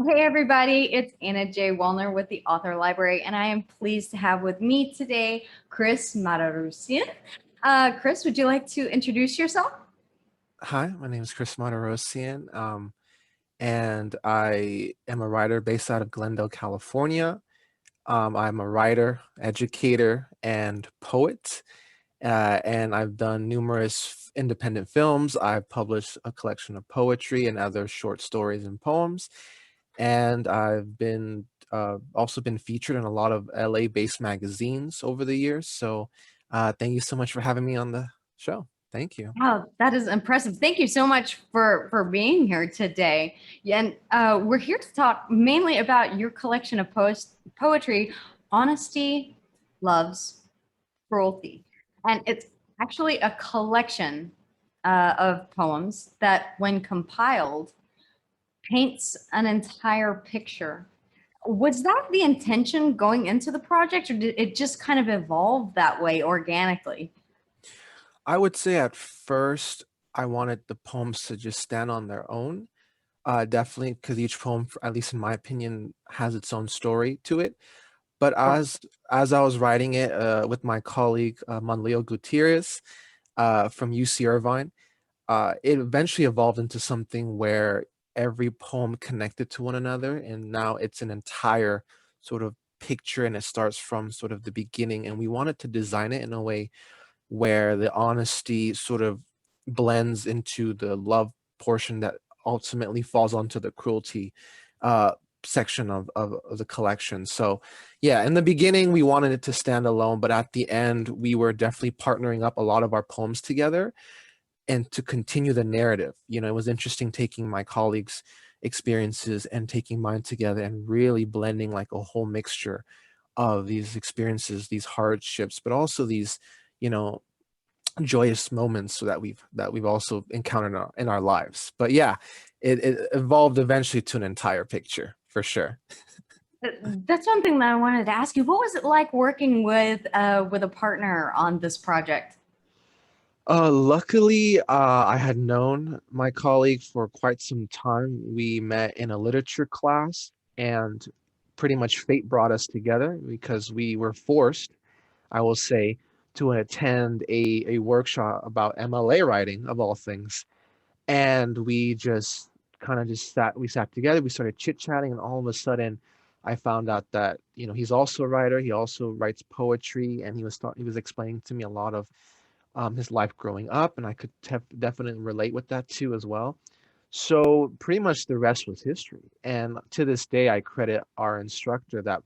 Hey everybody, it's Anna J. Walner with the Author Library, and I am pleased to have with me today Chris Mardiroussian. Chris, would you like to introduce yourself? Hi, my name is Chris Mardiroussian, and I am a writer based out of Glendale, California. I'm a writer, educator, and poet, and I've done numerous independent films. I've published a collection of poetry and other short stories and poems, and I've been also been featured in a lot of LA-based magazines over the years. So, thank you so much for having me on the show. Thank you. Wow, that is impressive. Thank you so much for being here today. Yeah, and we're here to talk mainly about your collection of poetry, Honesty, Loves, Cruelty. And it's actually a collection of poems that, when compiled, paints an entire picture. Was that the intention going into the project, or did it just kind of evolve that way organically? I would say at first I wanted the poems to just stand on their own. Definitely, because each poem, at least in my opinion, has its own story to it. But Sure. as I was writing it with my colleague Manlio Gutierrez from UC Irvine, it eventually evolved into something where every poem connected to one another, and now it's an entire sort of picture, and it starts from sort of the beginning. And we wanted to design it in a way where the honesty sort of blends into the love portion that ultimately falls onto the cruelty uh, section of the collection. So yeah, in the beginning, we wanted it to stand alone, but at the end, we were definitely partnering up a lot of our poems together and to continue the narrative. It was interesting taking my colleagues' experiences and taking mine together and really blending like a whole mixture of these experiences, these hardships, but also these, you know, joyous moments so that we've also encountered in our lives. But yeah, it evolved eventually to an entire picture for sure. That's one thing that I wanted to ask you. What was it like working with a partner on this project? Luckily, I had known my colleague for quite some time. We met in a literature class, and pretty much fate brought us together because we were forced, I will say, to attend a workshop about MLA writing of all things. And we just kind of just sat together, we started chit-chatting, and all of a sudden I found out that, he's also a writer, he also writes poetry, and he was explaining to me a lot of his life growing up, and I could definitely relate with that too as well. So pretty much the rest was history. And to this day, I credit our instructor that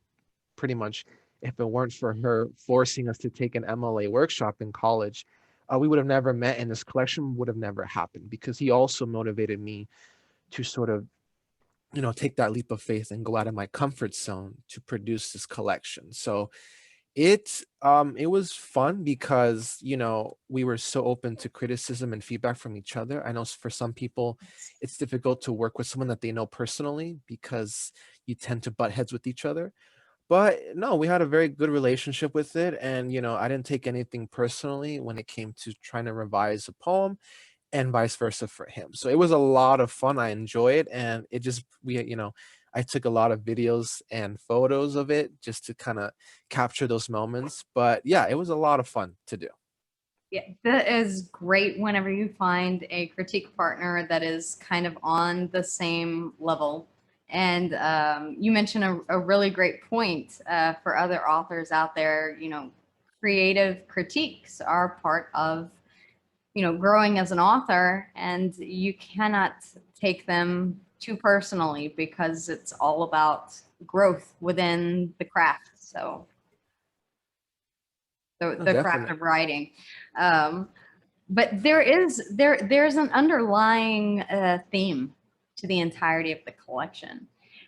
pretty much, if it weren't for her forcing us to take an MLA workshop in college, we would have never met, and this collection would have never happened because he also motivated me to sort of, take that leap of faith and go out of my comfort zone to produce this collection. So it was fun because, we were so open to criticism and feedback from each other. I know for some people it's difficult to work with someone that they know personally because you tend to butt heads with each other. But no, we had a very good relationship with it, and, I didn't take anything personally when it came to trying to revise a poem, and vice versa for him. So it was a lot of fun. I enjoy it, and it just I took a lot of videos and photos of it just to kind of capture those moments. But yeah, it was a lot of fun to do. Yeah, that is great whenever you find a critique partner that is kind of on the same level. And you mentioned a really great point for other authors out there. Creative critiques are part of, growing as an author, and you cannot take them too personally because it's all about growth within the craft. So the, No, the craft definitely. of writing. Um, but there's an underlying theme to the entirety of the collection.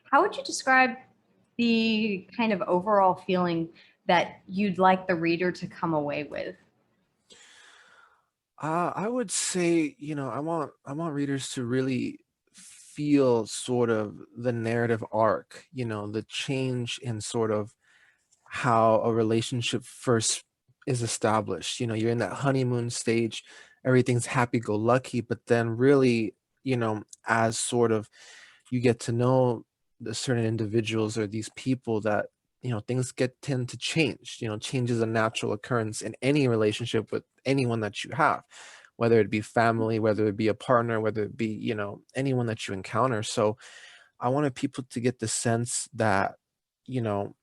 How would you describe the kind of overall feeling that you'd like the reader to come away with? I would say, I want readers to really feel sort of the narrative arc, the change in sort of how a relationship first is established. You're in that honeymoon stage, everything's happy go lucky, but then really, as sort of you get to know the certain individuals or these people that, things tend to change. Change is a natural occurrence in any relationship with anyone that you have, whether it be family, whether it be a partner, whether it be, anyone that you encounter. So I wanted people to get the sense that, you know,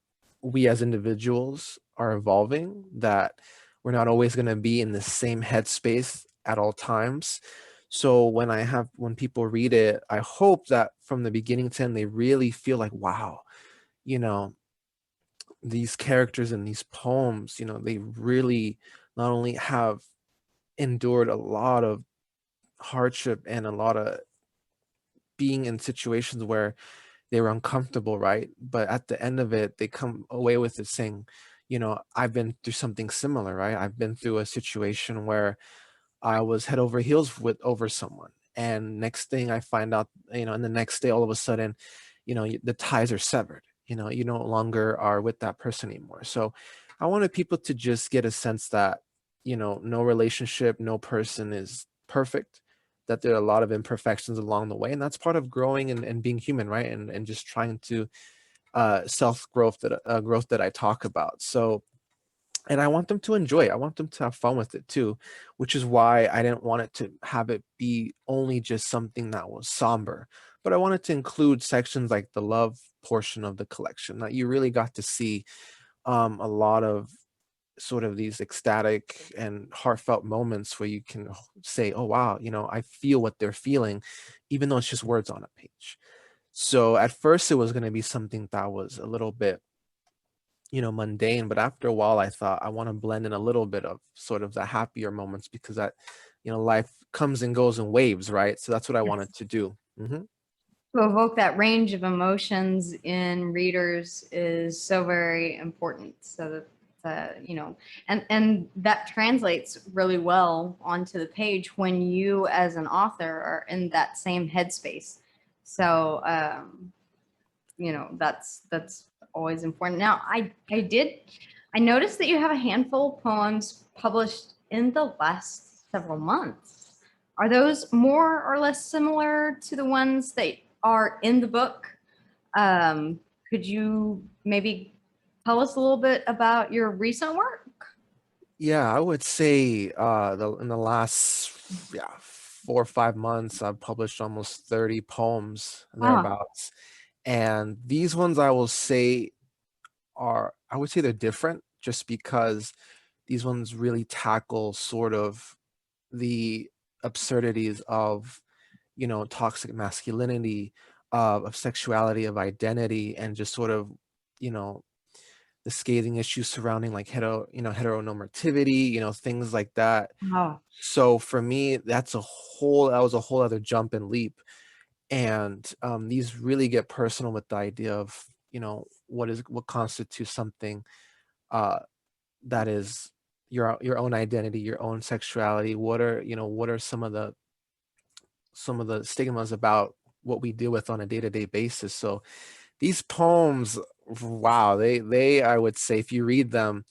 we as individuals are evolving, that we're not always going to be in the same headspace at all times. So when people read it, I hope that from the beginning to end, they really feel like, wow, you know, these characters in these poems, they really not only have endured a lot of hardship and a lot of being in situations where they were uncomfortable, right? But at the end of it, they come away with it saying, I've been through something similar, right? I've been through a situation where I was head over heels over someone. And next thing I find out, and the next day, all of a sudden, the ties are severed. You no longer are with that person anymore. So I wanted people to just get a sense that, no relationship, no person is perfect, that there are a lot of imperfections along the way. And that's part of growing and being human, right? And just trying to self-growth growth that I talk about. So, and I want them to enjoy it. I want them to have fun with it too, which is why I didn't want it to have it be only just something that was somber, but I wanted to include sections like the love portion of the collection that you really got to see a lot of sort of these ecstatic and heartfelt moments where you can say, oh, wow, I feel what they're feeling, even though it's just words on a page. So at first it was going to be something that was a little bit mundane, but after a while I thought I want to blend in a little bit of sort of the happier moments, because that life comes and goes in waves, right? So that's what I wanted to do. To evoke that range of emotions in readers is so very important. So that and that translates really well onto the page when you as an author are in that same headspace. So that's always important. Now, I noticed that you have a handful of poems published in the last several months. Are those more or less similar to the ones that are in the book? Could you maybe tell us a little bit about your recent work? Yeah, I would say in the last 4 or 5 months, I've published almost 30 poems and Wow. thereabouts. And these ones I would say they're different, just because these ones really tackle sort of the absurdities of, toxic masculinity, of sexuality, of identity, and just sort of, you know, the scathing issues surrounding like heteronormativity, things like that. Wow. So for me, that was a whole other jump and leap. And these really get personal with the idea of, what constitutes something uh, that is your own identity, your own sexuality. What are some of the stigmas about what we deal with on a day-to-day basis. So these poems, wow, they I would say, if you read them,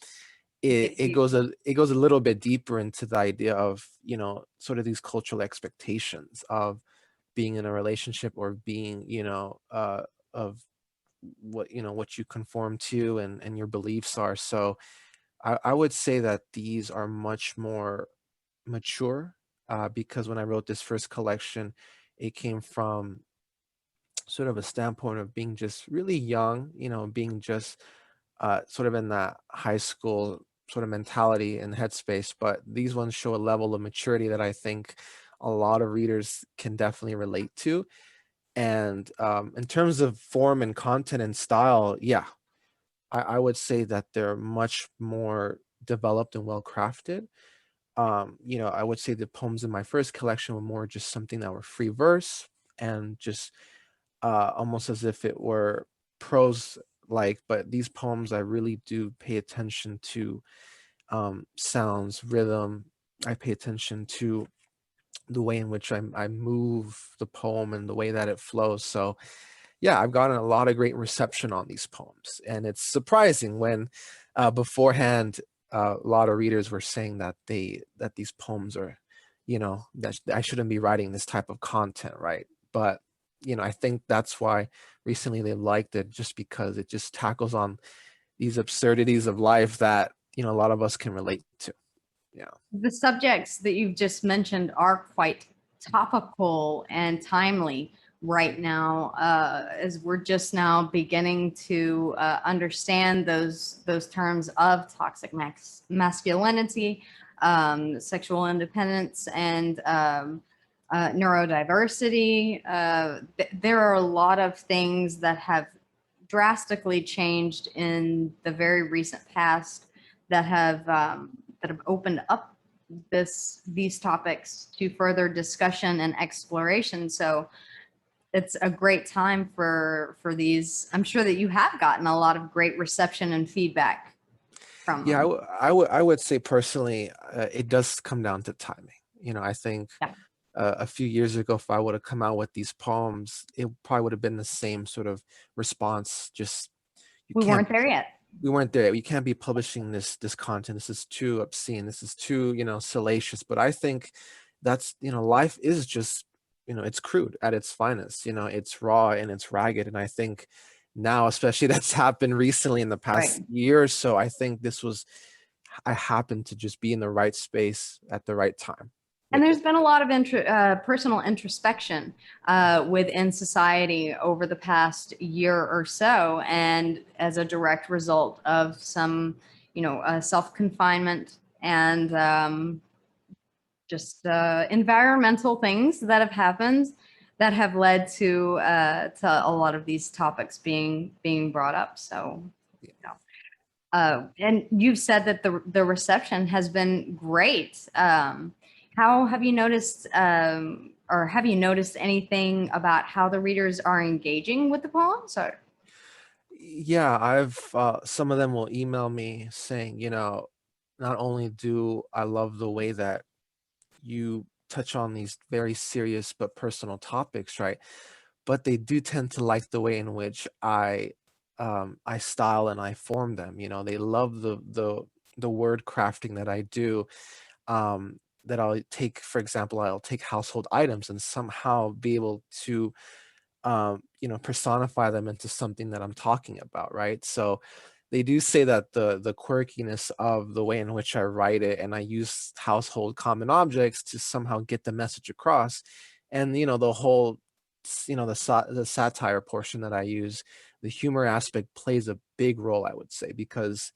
it goes a little bit deeper into the idea of, sort of these cultural expectations of being in a relationship, or being, of what you conform to, and your beliefs are. So I would say that these are much more mature, because when I wrote this first collection, it came from sort of a standpoint of being just really young, being just sort of in that high school sort of mentality and headspace. But these ones show a level of maturity that I think a lot of readers can definitely relate to. And in terms of form and content and style, yeah, I would say that they're much more developed and well crafted. I would say the poems in my first collection were more just something that were free verse, and just almost as if it were prose like. But these poems, I really do pay attention to sounds, rhythm. I pay attention to the way in which I move the poem and the way that it flows. So yeah, I've gotten a lot of great reception on these poems, and it's surprising when beforehand a lot of readers were saying that these poems are, that I shouldn't be writing this type of content, right? But I think that's why recently they liked it, just because it just tackles on these absurdities of life that, a lot of us can relate to. Yeah. The subjects that you've just mentioned are quite topical and timely right now, as we're just now beginning to understand those terms of toxic masculinity, sexual independence, and neurodiversity. There are a lot of things that have drastically changed in the very recent past that have opened up these topics to further discussion and exploration. So it's a great time for these. I'm sure that you have gotten a lot of great reception and feedback from Yeah, them. I would say personally, it does come down to timing. I think Yeah. a few years ago, if I would have come out with these poems, it probably would have been the same sort of response. Just you We can't weren't there yet. we weren't there. You can't be publishing this content. This is too obscene. This is too, salacious. But I think that's, life is just, it's crude at its finest. It's raw and it's ragged. And I think now, especially that's happened recently in the past Right. year or so, I think I happened to just be in the right space at the right time And with there's it. been a lot of personal introspection within society over the past year or so, and as a direct result of some, self-confinement and just environmental things that have happened that have led to a lot of these topics being brought up. So, Yeah. and you've said that the reception has been great. How have you noticed, or have you noticed anything about how the readers are engaging with the poems? Or Yeah, I've some of them will email me saying, not only do I love the way that you touch on these very serious but personal topics, right? But they do tend to like the way in which I style and I form them. They love the word crafting that I do. That I'll take, for example, I'll take household items and somehow be able to personify them into something that I'm talking about, right? So they do say that the quirkiness of the way in which I write it, and I use household common objects to somehow get the message across. And the whole the satire portion that I use, the humor aspect plays a big role, I would say, because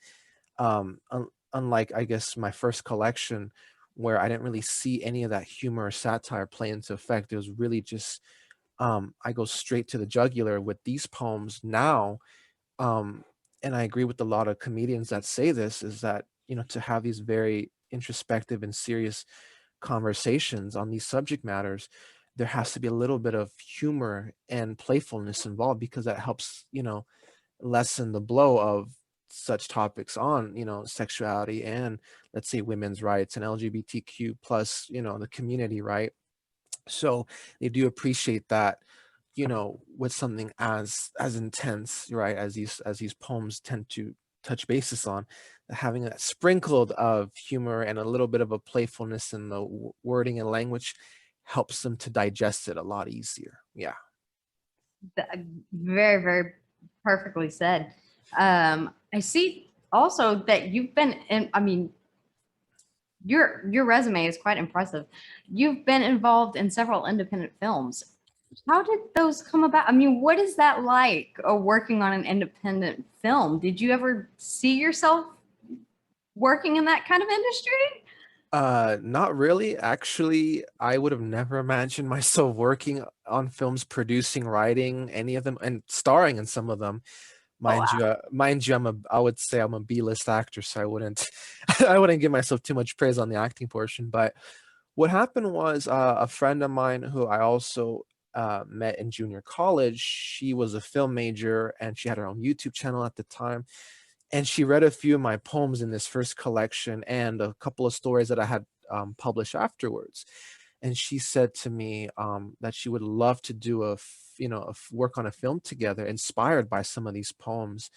unlike, I guess, my first collection, where I didn't really see any of that humor or satire play into effect. It was really just I go straight to the jugular with these poems now. um, and I agree with a lot of comedians that say this, is that, to have these very introspective and serious conversations on these subject matters, there has to be a little bit of humor and playfulness involved, because that helps, lessen the blow of such topics on, sexuality and, let's say, women's rights and LGBTQ plus, the community, right? So they do appreciate that, with something as intense, right, as these poems tend to touch bases on, having that sprinkled of humor and a little bit of a playfulness in the wording and language helps them to digest it a lot easier. Yeah. very, very perfectly said. I see also that you've been in. I mean, your resume is quite impressive. You've been involved in several independent films. How did those come about? I mean, what is that like, working on an independent film? Did you ever see yourself working in that kind of industry? Not really. Actually, I would have never imagined myself working on films, producing, writing any of them, and starring in some of them. Oh, wow. Mind you, I would say I'm a B-list actor, so I wouldn't, I wouldn't give myself too much praise on the acting portion. But what happened was, a friend of mine who I also met in junior college. She was a film major, and she had her own YouTube channel at the time. And she read a few of my poems in this first collection and a couple of stories that I had published afterwards. And she said to me that she would love to do work on a film together, inspired by some of these poems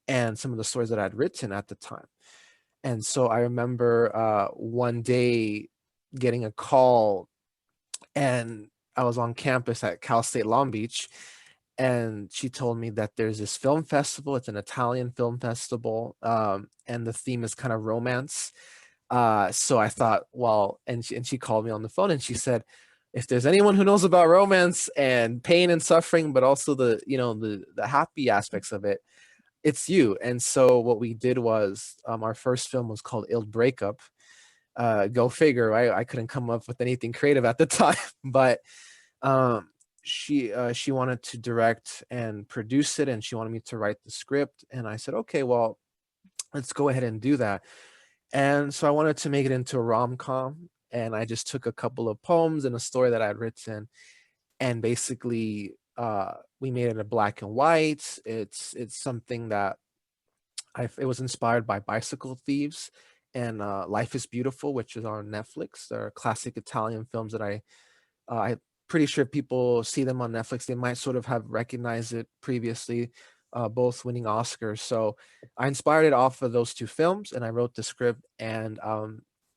and some of the stories that I'd written at the time. And so I remember one day getting a call, and I was on campus at Cal State Long Beach, and she told me that there's this film festival. It's an Italian film festival, and the theme is kind of romance. So I thought, well, and she called me on the phone and she said, if there's anyone who knows about romance and pain and suffering, but also the, you know, the happy aspects of it, it's you. And so what we did was, our first film was called Breakup. Go figure, right? I couldn't come up with anything creative at the time, but um, she wanted to direct and produce it, and she wanted me to write the script. And I said, okay, well, let's go ahead and do that. And so I wanted to make it into a rom-com, and I just took a couple of poems and a story that I'd written, and basically we made it a black and white. It's something that it was inspired by Bicycle Thieves and Life is Beautiful, which is on Netflix. They're classic Italian films that I'm pretty sure if people see them on Netflix, they might sort of have recognized it previously, both winning Oscars. So I inspired it off of those two films, and I wrote the script. And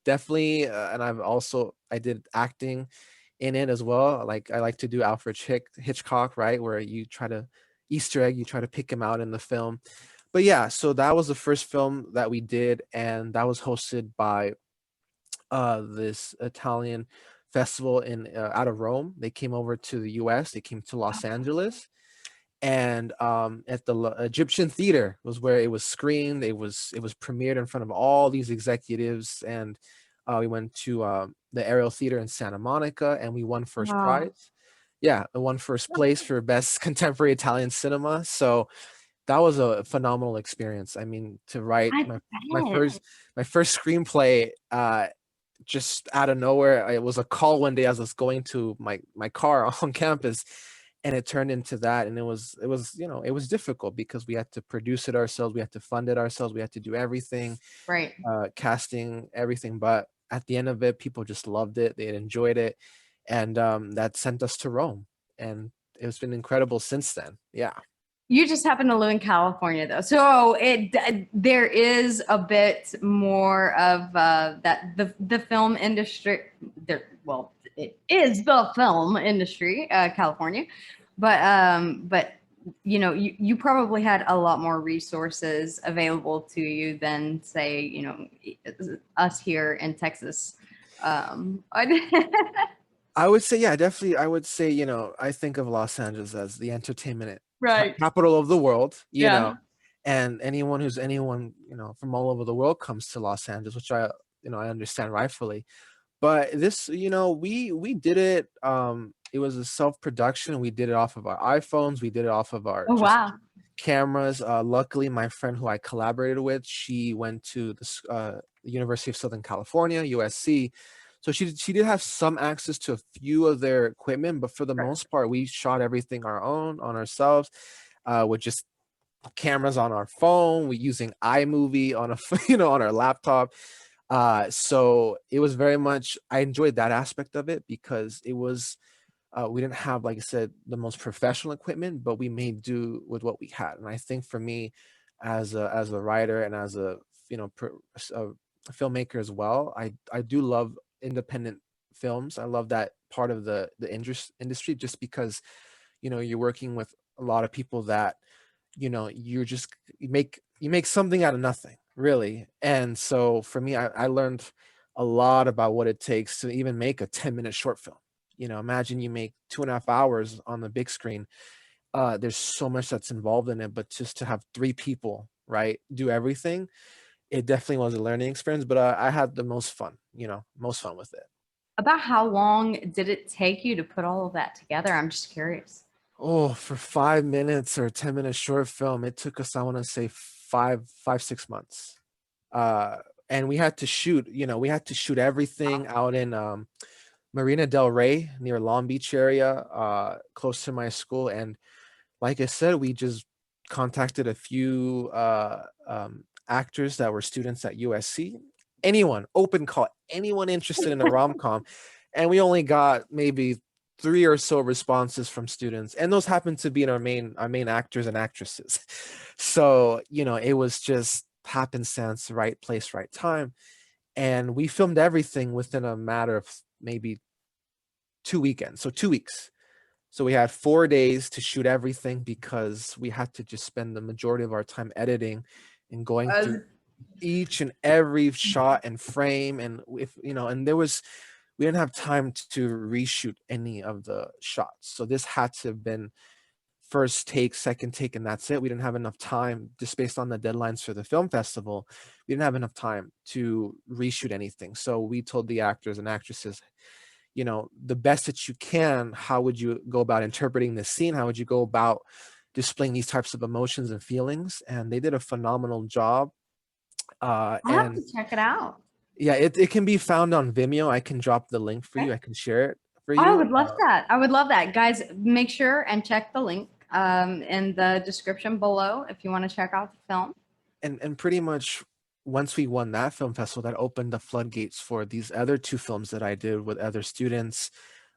definitely, and I did acting in it as well. Like I like to do Alfred Hitchcock, right, where you try to Easter egg, you try to pick him out in the film. But yeah, so that was the first film that we did, and that was hosted by this Italian festival in out of Rome. They came over to the US, they came to Los Angeles, and at the Egyptian Theater was where it was screened. It was premiered in front of all these executives, and we went to the Ariel Theater in Santa Monica, and we won first Wow. prize. Yeah, I won first place for best contemporary Italian cinema. So that was a phenomenal experience. I mean, to write I my bet. first my first screenplay, just out of nowhere. It was a call one day as I was going to my car on campus, and it turned into that. And it was you know, it was difficult because we had to produce it ourselves, we had to fund it ourselves, we had to do everything, Right. casting, everything. But at the end of it, people just loved it, they enjoyed it, and that sent us to Rome, and it's been incredible since then. Yeah. You just happen to live in California, though, so there is a bit more of that the film industry. There, well, it is the film industry, California, but you know, you probably had a lot more resources available to you than, say, you know, us here in Texas. I would say, yeah, definitely. I would say, you know, I think of Los Angeles as the entertainment Right. capital of the world, you know, Yeah. and anyone, you know, from all over the world comes to Los Angeles, which I understand rightfully. But this, you know, we did it. It was a self-production. We did it off of our iPhones. We did it off of our Oh, just wow. cameras. Luckily, my friend who I collaborated with, she went to the University of Southern California, USC. So she did have some access to a few of their equipment, but for the most part, we shot everything on ourselves, with just cameras on our phone. We using iMovie on a you know, on our laptop. So it was very much, I enjoyed that aspect of it because it was, we didn't have, like I said, the most professional equipment, but we made do with what we had. And I think for me, as a writer and as a, you know, a filmmaker as well, I do love independent films. I love that part of the industry, just because, you know, you're working with a lot of people that, you know, you make something out of nothing, really. And so for me, I learned a lot about what it takes to even make a 10-minute short film. You know, imagine you make 2.5 hours on the big screen. There's so much that's involved in it, but just to have three people, right, do everything, it definitely was a learning experience. But I had the most fun, you know, most fun with it. About how long did it take you to put all of that together? I'm just curious. Oh, for 5 minutes or 10-minute short film, it took us, I want to say, 6 months. Uh, and we had to shoot, you know, we had to shoot everything out in Marina Del Rey, near Long Beach area, close to my school. And like I said, we just contacted a few actors that were students at USC. Anyone, open call, anyone interested in a rom-com. And we only got maybe three or so responses from students, and those happened to be our main actors and actresses. So, you know, it was just happenstance, right place, right time. And we filmed everything within a matter of maybe 2 weekends, so 2 weeks. So we had 4 days to shoot everything because we had to just spend the majority of our time editing and going Uh, through each and every shot and frame. And if and we didn't have time to reshoot any of the shots. So this had to have been first take, second take, and that's it. We didn't have enough time, just based on the deadlines for the film festival. We didn't have enough time to reshoot anything. So we told the actors and actresses, the best that you can, how would you go about interpreting this scene? How would you go about displaying these types of emotions and feelings? And they did a phenomenal job. I'll have And to check it out. yeah, it can be found on Vimeo. I can drop the link for you. I can share it for I you. would love that. I would love that. Guys, make sure and check the link in the description below if you want to check out the film. And pretty much once we won that film festival, that opened the floodgates for these other 2 films that I did with other students.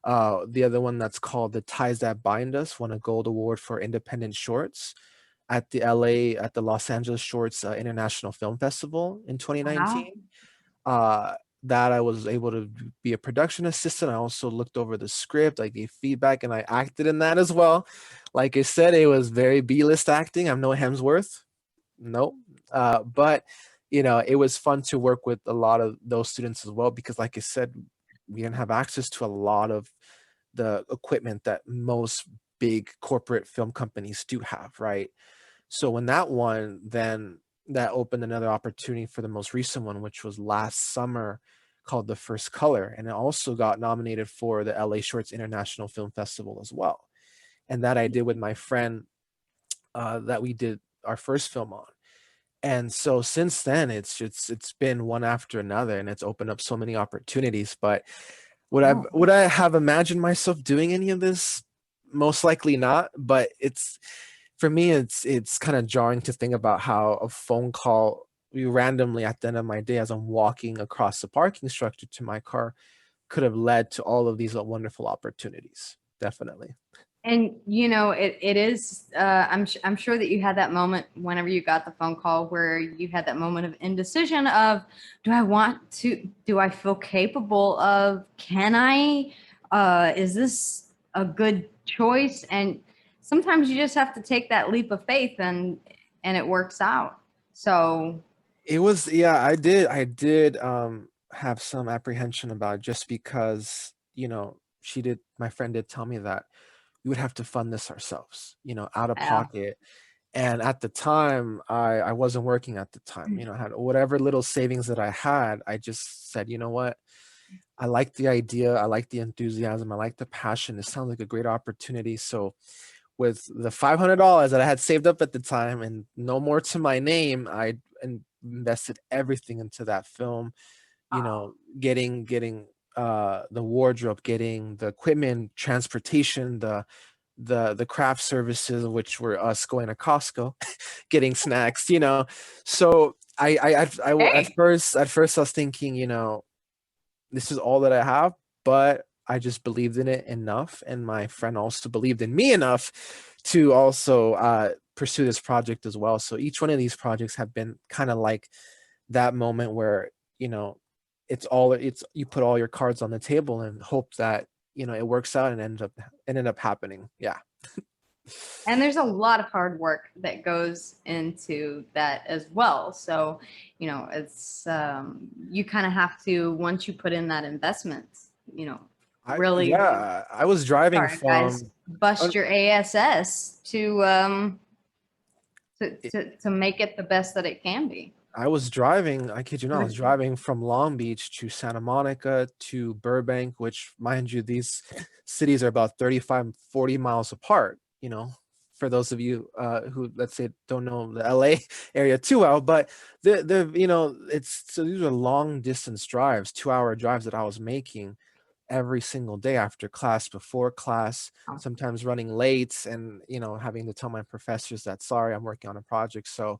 The other one, that's called The Ties That Bind Us, won a gold award for independent shorts at the Los Angeles Shorts International Film Festival in 2019. Wow. That I was able to be a production assistant. I also looked over the script, I gave feedback, and I acted in that as well. Like I said, it was very B-list acting. I'm no Hemsworth. Nope. But it was fun to work with a lot of those students as well, because like I said, we didn't have access to a lot of the equipment that most big corporate film companies do have, right? So when that won, then that opened another opportunity for the most recent one, which was last summer, called The First Color. And it also got nominated for the LA Shorts International Film Festival as well. And that I did with my friend that we did our first film on. And so since then, it's been one after another, and it's opened up so many opportunities. But would I have imagined myself doing any of this? Most likely not. But for me, it's kind of jarring to think about how a phone call, randomly at the end of my day as I'm walking across the parking structure to my car, could have led to all of these wonderful opportunities. Definitely. And it is. I'm sure that you had that moment whenever you got the phone call where you had that moment of indecision of, do I want to? Do I feel capable of? Can I? Is this a good choice? And sometimes you just have to take that leap of faith, and it works out. So It was, yeah, I did have some apprehension about it, just because, my friend did tell me that we would have to fund this ourselves, out of yeah. pocket. And at the time, I wasn't working at the time, I had whatever little savings that I had. I just said, you know what? I like the idea. I like the enthusiasm. I like the passion. It sounds like a great opportunity. So with the $500 that I had saved up at the time and no more to my name, I invested everything into that film, getting the wardrobe, getting the equipment, transportation, the craft services, which were us going to Costco, getting snacks, So Hey. at first I was thinking, this is all that I have, but I just believed in it enough, and my friend also believed in me enough to also pursue this project as well. So each one of these projects have been kind of like that moment where it's you put all your cards on the table and hope that it works out, and ended up happening. Yeah. And there's a lot of hard work that goes into that as well. So, it's you kind of have to, once you put in that investment, really, I was driving sorry guys, from bust your ass to make it the best that it can be. I was driving, I kid you not, I was driving from Long Beach to Santa Monica to Burbank, which, mind you, these cities are about 35, 40 miles apart, for those of you who, let's say, don't know the LA area too well. But so these are long distance drives, 2-hour drives that I was making every single day, after class, before class, sometimes running late, and having to tell my professors that, sorry, I'm working on a project. So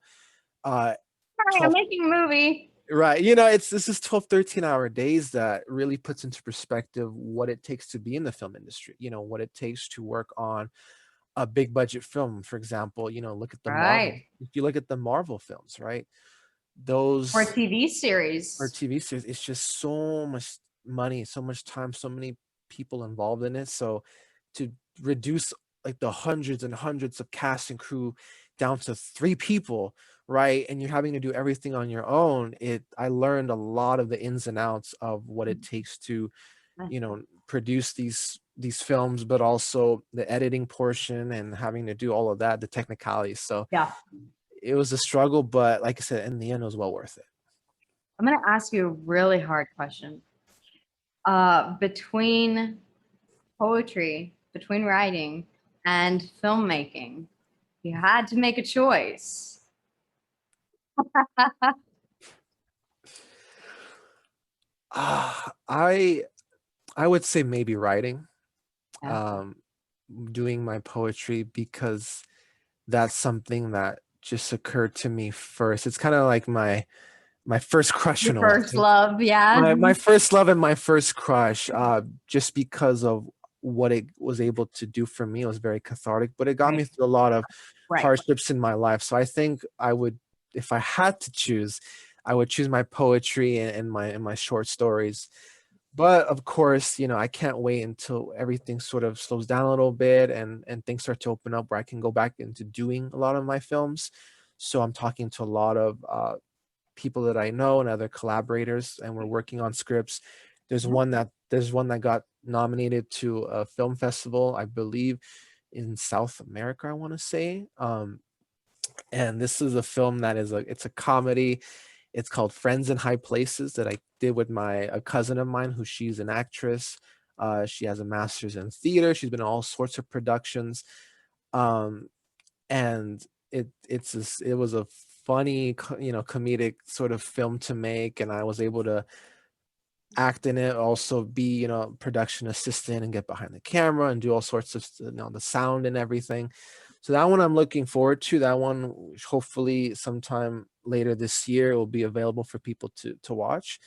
Sorry, I'm 12 making a movie. right, this is 12, 13-hour days that really puts into perspective what it takes to be in the film industry, what it takes to work on a big budget film. For example, look at the Marvel, Right. if you look at the Marvel films, right, Or a those TV or series. TV series, it's just so much money, so much time, so many people involved in it. So to reduce like the hundreds and hundreds of cast and crew down to 3 people, right? And you're having to do everything on your own. I learned a lot of the ins and outs of what it takes to, produce these films, but also the editing portion and having to do all of that, the technicalities. So Yeah. it was a struggle, but like I said, in the end, it was well worth it. I'm going to ask you a really hard question. Between poetry, between writing and filmmaking, you had to make a choice. I would say maybe writing, Yeah. doing my poetry, because that's something that just occurred to me first. It's kind of like my first crush in Your a way. first love, yeah. My first love and my first crush, just because of what it was able to do for me. It was very cathartic, but it got me Right. through a lot of Right. hardships in my life. So I think I would, if I had to choose, I would choose my poetry and my short stories. But of course, I can't wait until everything sort of slows down a little bit and things start to open up where I can go back into doing a lot of my films. So I'm talking to a lot of people that I know and other collaborators, and we're working on scripts. There's one that got nominated to a film festival, I believe, in South America, I want to say. And this is a film that it's a comedy. It's called Friends in High Places, that I did with a cousin of mine, who she's an actress. She has a master's in theater. She's been in all sorts of productions. Um, and it was a funny, comedic sort of film to make, and I was able to act in it, also be, production assistant and get behind the camera and do all sorts of, the sound and everything. So that one I'm looking forward to. That one, hopefully sometime later this year, will be available for people to watch.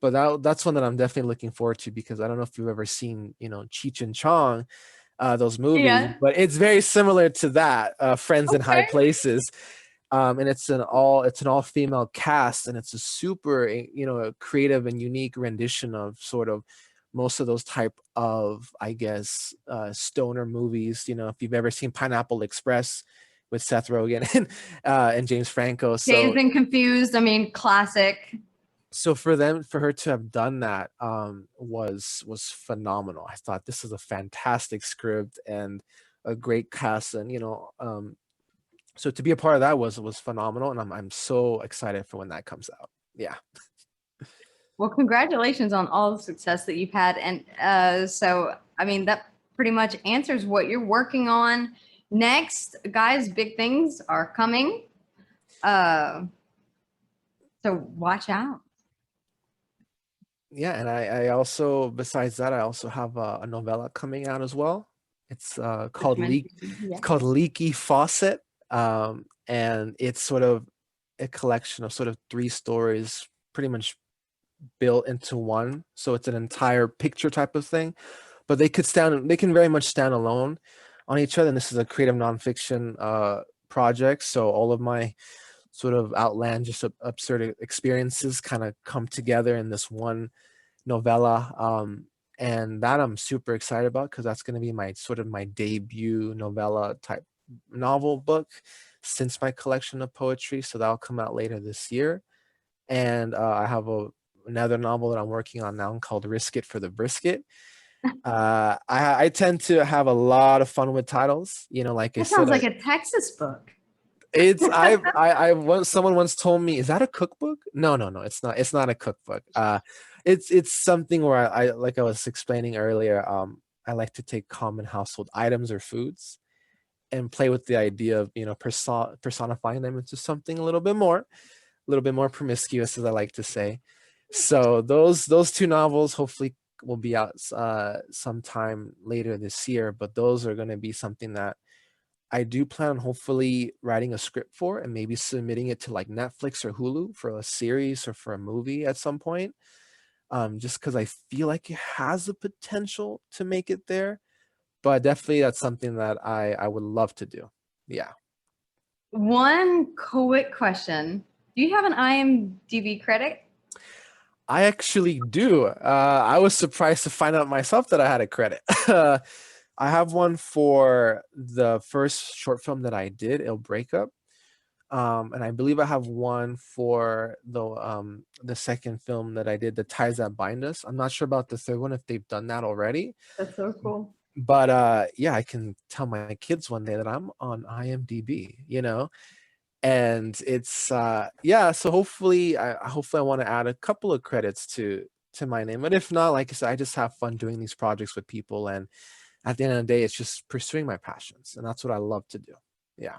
But that's one that I'm definitely looking forward to, because I don't know if you've ever seen, Cheech and Chong, those movies, Yeah. but it's very similar to that, Friends in High Okay. Places. And it's an all female cast, and it's a super, a creative and unique rendition of sort of most of those type of, I guess, stoner movies. If you've ever seen Pineapple Express with Seth Rogen and James Franco. Dazed So and Confused. I mean, classic. for her to have done that, was phenomenal. I thought this is a fantastic script and a great cast, and so to be a part of that was phenomenal, and I'm so excited for when that comes out. Yeah. Well, congratulations on all the success that you've had. And so, I mean, that pretty much answers what you're working on next. Guys, big things are coming. So watch out. Yeah, and I also, besides that, I also have a novella coming out as well. It's called Yeah. Leaky Faucet, and it's sort of a collection of sort of 3 stories, pretty much built into one. So it's an entire picture type of thing, but they can very much stand alone on each other. And this is a creative nonfiction project, so all of my sort of outlandish, absurd experiences kind of come together in this one novella. And that I'm super excited about, because that's going to be my debut novella type novel book since my collection of poetry. So that'll come out later this year. And I have another novel that I'm working on now called Risk It for the Brisket. I tend to have a lot of fun with titles, like I That said. sounds like a Texas book. It's someone once told me, is that a cookbook? No, it's not a cookbook. It's something where I like I was explaining earlier, I like to take common household items or foods and play with the idea of, personifying them into something a little bit more promiscuous, as I like to say. So those 2 novels hopefully will be out sometime later this year, but those are going to be something that I do plan on hopefully writing a script for, and maybe submitting it to like Netflix or Hulu for a series or for a movie at some point. Just because I feel like it has the potential to make it there, but definitely that's something that I would love to do. Yeah. One quick question. Do you have an IMDb credit? I actually do. I was surprised to find out myself that I had a credit. I have one for the first short film that I did, Breakup. And I believe I have one for the second film that I did, The Ties That Bind Us. I'm not sure about the third one if they've done that already. That's so cool. But yeah, I can tell my kids one day that I'm on IMDb, and it's yeah, so hopefully I want to add a couple of credits to my name. But if not, like I said, I just have fun doing these projects with people, and at the end of the day, it's just pursuing my passions, and that's what I love to do. Yeah.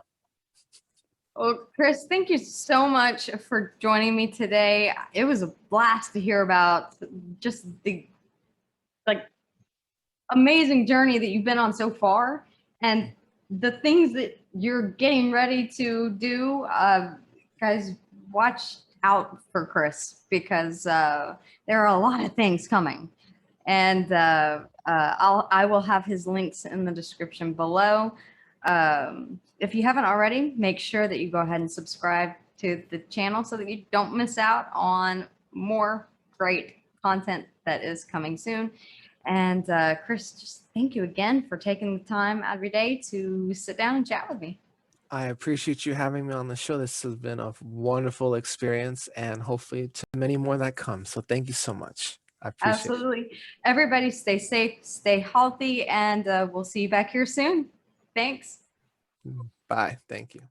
Well, Chris, thank you so much for joining me today. It was a blast to hear about just the like amazing journey that you've been on so far and the things that you're getting ready to do. Guys, watch out for Chris because there are a lot of things coming. And I will have his links in the description below. If you haven't already, make sure that you go ahead and subscribe to the channel so that you don't miss out on more great content that is coming soon. And Chris, just thank you again for taking the time out of your day to sit down and chat with me. I appreciate you having me on the show. This has been a wonderful experience, and hopefully to many more that come. So thank you so much. I appreciate it. Absolutely. Everybody stay safe, stay healthy, and we'll see you back here soon. Thanks. Bye. Thank you.